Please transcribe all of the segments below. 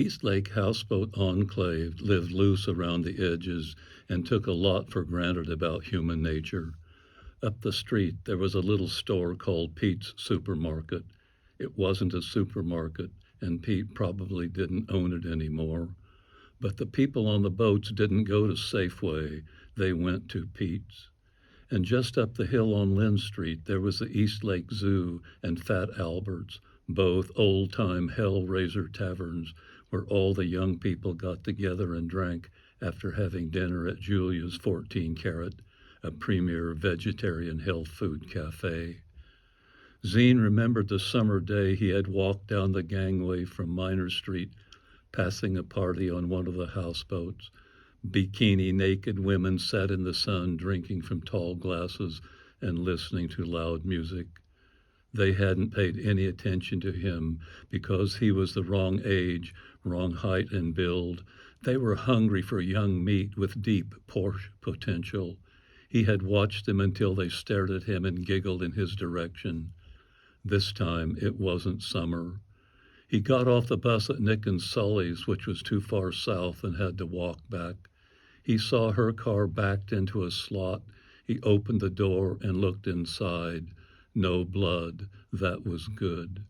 East Lake Houseboat Enclave lived loose around the edges and took a lot for granted about human nature. Up the street, there was a little store called Pete's Supermarket. It wasn't a supermarket, and Pete probably didn't own it anymore. But the people on the boats didn't go to Safeway, they went to Pete's. And just up the hill on Lynn Street, there was the East Lake Zoo and Fat Albert's, both old-time Hellraiser taverns where all the young people got together and drank after having dinner at Julia's 14 Carat, a premier vegetarian health food cafe. Zine remembered the summer day he had walked down the gangway from Minor Street, passing a party on one of the houseboats. Bikini naked women sat in the sun drinking from tall glasses and listening to loud music. They hadn't paid any attention to him because he was the wrong age, wrong height and build. They were hungry for young meat with deep Porsche potential. He had watched them until they stared at him and giggled in his direction. This time it wasn't summer. He got off the bus at Nick and Sully's, which was too far south, and had to walk back. He saw her car backed into a slot. He opened the door and looked inside. No blood. That was good.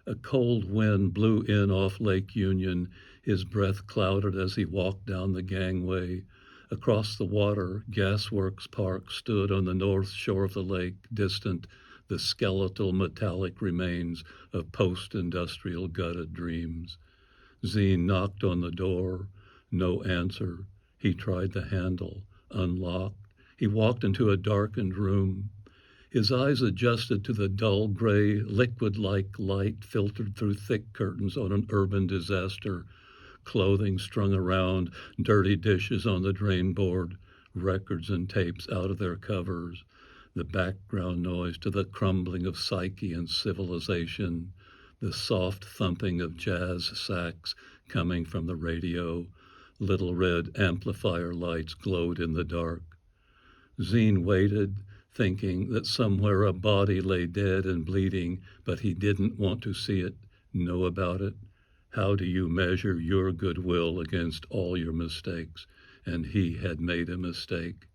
A cold wind blew in off Lake Union. His breath clouded as he walked down the gangway. Across the water, Gasworks Park stood on the north shore of the lake, distant, the skeletal metallic remains of post-industrial gutted dreams. Zine knocked on the door. No answer. He tried the handle. Unlocked. He walked into a darkened room. His eyes adjusted to the dull gray, liquid-like light filtered through thick curtains on an urban disaster, clothing strung around, dirty dishes on the drain board, records and tapes out of their covers, the background noise to the crumbling of psyche and civilization, the soft thumping of jazz sax coming from the radio. Little red amplifier lights glowed in the dark. Zine waited, thinking that somewhere a body lay dead and bleeding, but he didn't want to see it, know about it. How do you measure your goodwill against all your mistakes? And he had made a mistake.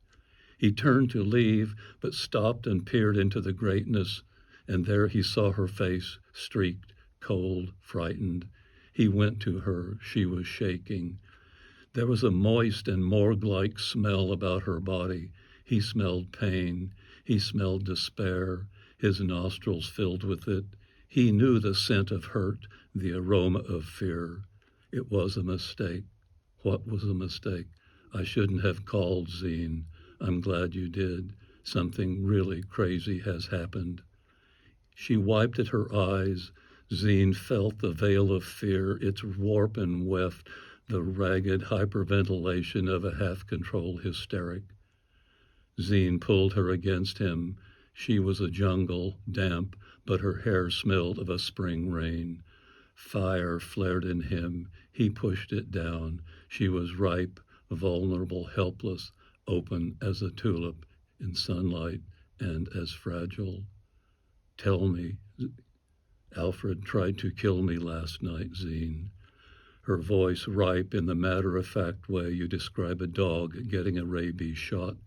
He turned to leave, but stopped and peered into the greatness, and there he saw her face, streaked, cold, frightened. He went to her. She was shaking. There was a moist and morgue-like smell about her body. He smelled pain. He smelled despair, his nostrils filled with it. He knew the scent of hurt, the aroma of fear. It was a mistake. What was a mistake? I shouldn't have called, Zine. I'm glad you did. Something really crazy has happened. She wiped at her eyes. Zine felt the veil of fear, its warp and weft, the ragged hyperventilation of a half-controlled hysteric. Zine pulled her against him. She was a jungle, damp, but her hair smelled of a spring rain. Fire flared in him. He pushed it down. She was ripe, vulnerable, helpless, open as a tulip in sunlight and as fragile. Tell me, Alfred tried to kill me last night, Zine. Her voice ripe in the matter-of-fact way you describe a dog getting a rabies shot.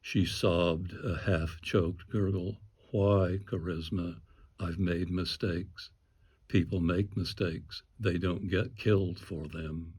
She sobbed, a half-choked gurgle. Why, Karizma? I've made mistakes. People make mistakes. They don't get killed for them.